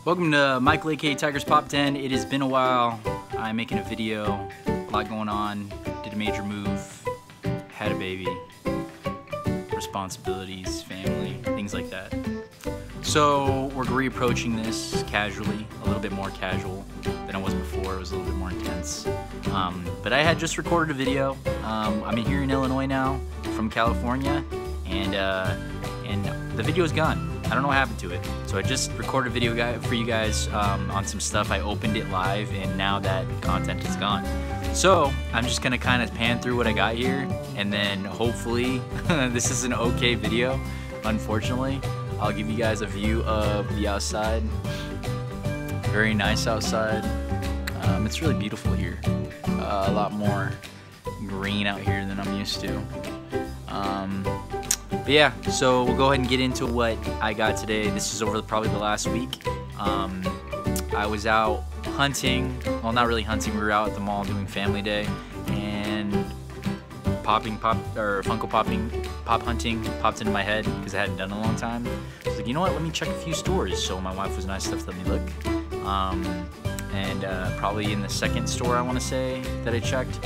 Welcome to MichaelakaTygresPopDen. It has been a while. I'm making a video, a lot going on, did a major move, had a baby, responsibilities, family, things like that. So we're reapproaching this casually, a little bit more casual than it was before. It was a little bit more intense. But I had just recorded a video. I'm here in Illinois now from California, and the video is gone. I don't know what happened to it. So I just recorded a video for you guys on some stuff. I opened it live, and now that content is gone. So I'm just gonna kind of pan through what I got here, and then hopefully this is an okay video. Unfortunately, I'll give you guys a view of the outside. Very nice outside. It's really beautiful here. A lot more green out here than I'm used to. But yeah, so we'll go ahead and get into what I got today. This is over probably the last week. I was out hunting. Well, not really hunting. We were out at the mall doing family day, and Funko Pop hunting popped into my head because I hadn't done it in a long time. I was like, you know what? Let me check a few stores. So my wife was nice enough to let me look. Probably in the second store I want to say that I checked.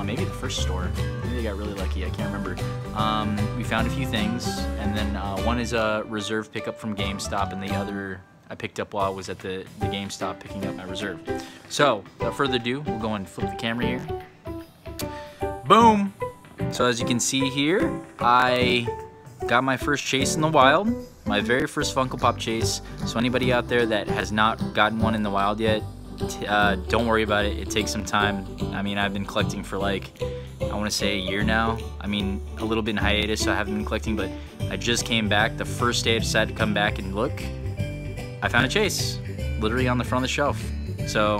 Maybe the first store. Maybe I got really lucky. I can't remember. We found a few things, and then one is a reserve pickup from GameStop, and the other I picked up while I was at the GameStop picking up my reserve. So, without further ado, we'll go and flip the camera here. Boom! So as you can see here, I got my first chase in the wild. My very first Funko Pop chase. So anybody out there that has not gotten one in the wild yet, don't worry about it. It takes some time. I mean, I've been collecting for like, I want to say a year now. I mean, a little bit in hiatus, so I haven't been collecting, but I just came back. The first day I decided to come back and look, I found a chase, literally on the front of the shelf. So,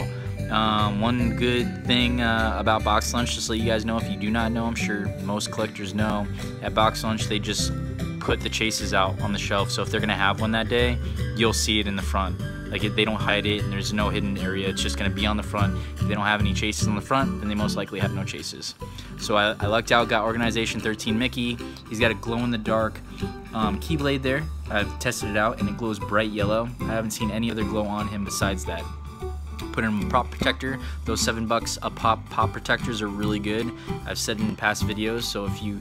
one good thing about Box Lunch, just to let you guys know, if you do not know, I'm sure most collectors know, at Box Lunch, they just put the chases out on the shelf. So if they're gonna have one that day, you'll see it in the front. Like, they don't hide it, and there's no hidden area. It's just gonna be on the front. If they don't have any chases on the front, then they most likely have no chases. So I lucked out, got Organization 13 Mickey. He's got a glow-in-the-dark keyblade there. I've tested it out, and it glows bright yellow. I haven't seen any other glow on him besides that. Put in a prop protector. Those $7 a pop protectors are really good. I've said in past videos, so if you,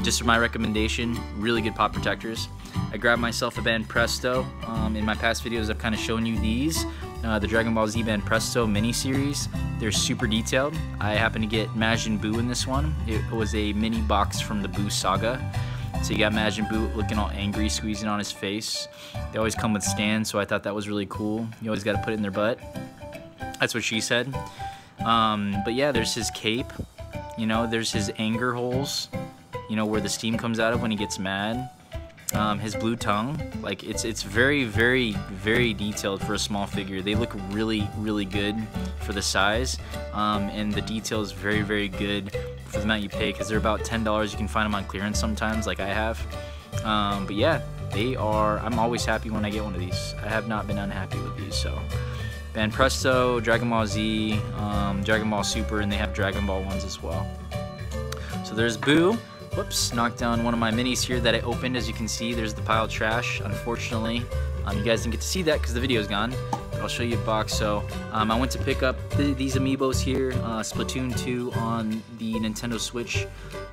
just my recommendation, really good pop protectors. I grabbed myself a Band Presto. In my past videos, I've kind of shown you these. The Dragon Ball Z Band Presto mini-series. They're super detailed. I happen to get Majin Buu in this one. It was a mini box from the Buu saga. So you got Majin Buu looking all angry, squeezing on his face. They always come with stands, so I thought that was really cool. You always got to put it in their butt. That's what she said. But yeah, there's his cape. You know, there's his anger holes. You know, where the steam comes out of when he gets mad. His blue tongue. Like, it's very, very, very detailed for a small figure. They look really, really good for the size. And the detail is very, very good for the amount you pay, because they're about $10. You can find them on clearance sometimes, like I have. But yeah, they are. I'm always happy when I get one of these. I have not been unhappy with these, so. Band Presto, Dragon Ball Z, Dragon Ball Super, and they have Dragon Ball ones as well. So there's Buu. Whoops, knocked down one of my minis here that I opened. As you can see, there's the pile of trash. Unfortunately, you guys didn't get to see that because the video's gone. But I'll show you a box. So I went to pick up these amiibos here, Splatoon 2 on the Nintendo Switch.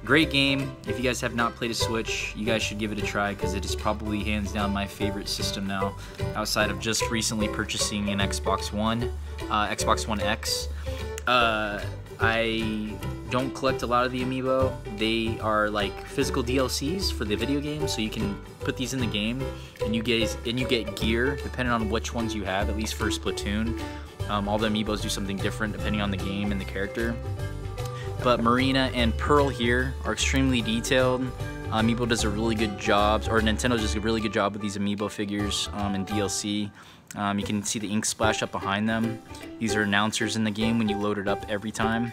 Great game. If you guys have not played a Switch, you guys should give it a try, because it is probably hands down my favorite system now, outside of just recently purchasing an Xbox One, Xbox One X. I don't collect a lot of the amiibo. They are like physical DLCs for the video game, so you can put these in the game, and you get gear depending on which ones you have. At least for Splatoon, all the amiibos do something different depending on the game and the character. But Marina and Pearl here are extremely detailed. Amiibo does a really good job, or Nintendo does a really good job with these amiibo figures in DLC. You can see the ink splash up behind them. These are announcers in the game when you load it up every time.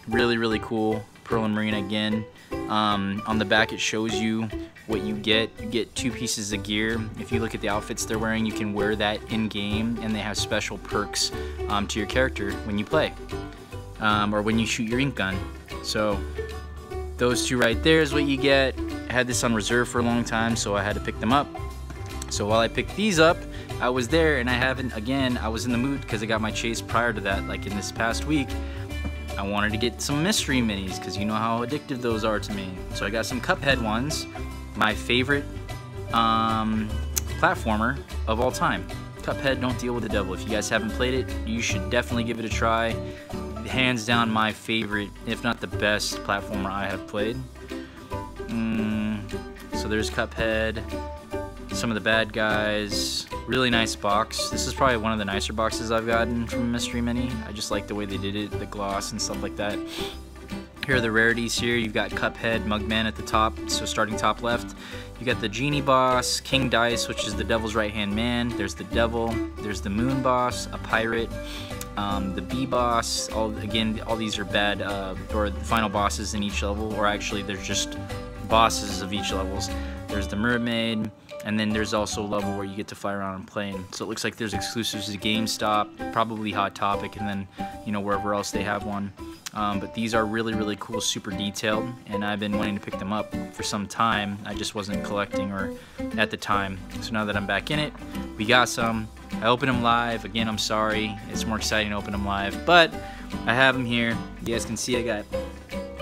Really, really cool. Pearl and Marina again. On the back it shows you what you get. You get 2 pieces of gear. If you look at the outfits they're wearing, you can wear that in-game, and they have special perks to your character when you play. Or when you shoot your ink gun. So those 2 right there is what you get. I had this on reserve for a long time, so I had to pick them up. So while I picked these up, I was there, and I was in the mood because I got my chase prior to that, like in this past week. I wanted to get some mystery minis because you know how addictive those are to me. So I got some Cuphead ones, my favorite platformer of all time. Cuphead, Don't Deal with the Devil. If you guys haven't played it, you should definitely give it a try. Hands down my favorite, if not the best platformer I have played. So there's Cuphead, some of the bad guys. Really nice box. This is probably one of the nicer boxes I've gotten from Mystery Mini. I just like the way they did it, the gloss and stuff like that. Here are the rarities here. You've got Cuphead, Mugman at the top, so starting top left. You got the Genie Boss, King Dice, which is the Devil's right-hand man. There's the Devil. There's the Moon Boss, a Pirate, the Bee Boss. All these are bad, or the final bosses in each level, or actually they're just bosses of each levels. There's the Mermaid, and then there's also a level where you get to fly around on a plane. So it looks like there's exclusives to GameStop, probably Hot Topic, and then, you know, wherever else they have one. But these are really, really cool, super detailed, and I've been wanting to pick them up for some time. I just wasn't collecting or at the time. So now that I'm back in it, we got some. I opened them live. Again, I'm sorry. It's more exciting to open them live, but I have them here. You guys can see I got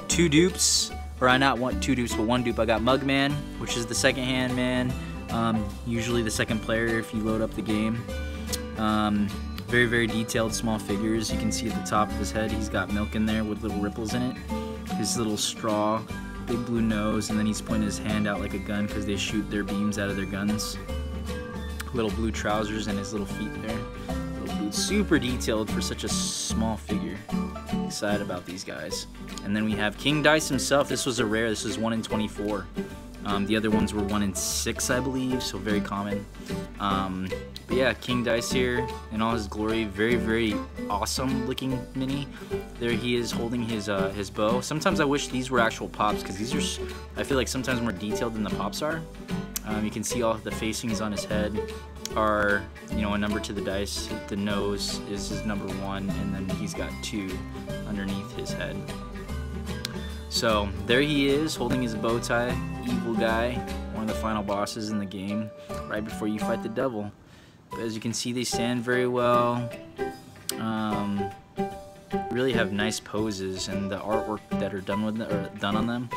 two dupes, or not two dupes, but one dupe. I got Mugman, which is the second-hand man. Usually the second player if you load up the game. Very, very detailed small figures. You can see at the top of his head he's got milk in there with little ripples in it. His little straw, big blue nose, and then he's pointing his hand out like a gun because they shoot their beams out of their guns. Little blue trousers and his little feet there. Little boots. Super detailed for such a small figure. Excited about these guys. And then we have King Dice himself. This was a rare. This was 1 in 24. The other ones were 1 in 6, I believe, so very common. But yeah, King Dice here in all his glory. Very, very awesome looking mini. There he is holding his bow. Sometimes I wish these were actual pops because these are, I feel like, sometimes more detailed than the pops are. You can see all the facings on his head are, you know, a number to the dice. The nose is his number 1, and then he's got 2 underneath his head. So there he is holding his bow tie, evil guy, one of the final bosses in the game, right before you fight the devil. But as you can see, they stand very well. Really have nice poses, and the artwork that are done on them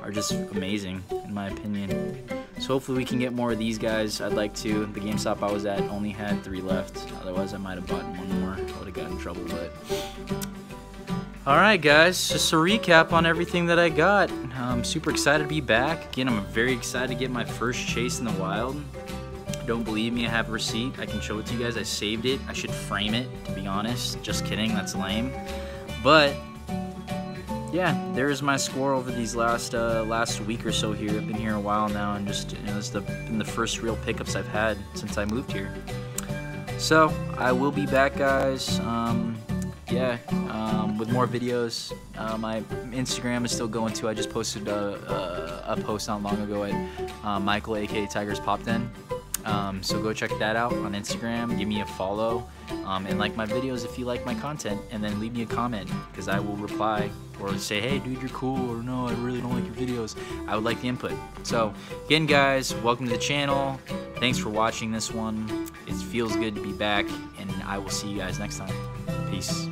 are just amazing, in my opinion. So hopefully we can get more of these guys. I'd like to. The GameStop I was at only had 3 left. Otherwise, I might have bought one more. I would have gotten in trouble, but. Alright guys, just a recap on everything that I got. I'm super excited to be back. Again, I'm very excited to get my first chase in the wild. Don't believe me, I have a receipt. I can show it to you guys. I saved it. I should frame it, to be honest. Just kidding, that's lame. But, yeah, there's my score over these last week or so here. I've been here a while now, and just, you know, it's been the first real pickups I've had since I moved here. So, I will be back, guys. With more videos. My Instagram is still going too. I just posted a post not long ago at MichaelakaTygresPopDen. So go check that out on Instagram. Give me a follow, and like my videos if you like my content, and then leave me a comment because I will reply or say, hey dude, you're cool, or no, I really don't like your videos. I would like the input. So again guys, welcome to the channel. Thanks for watching this one. It feels good to be back, and I will see you guys next time. Peace.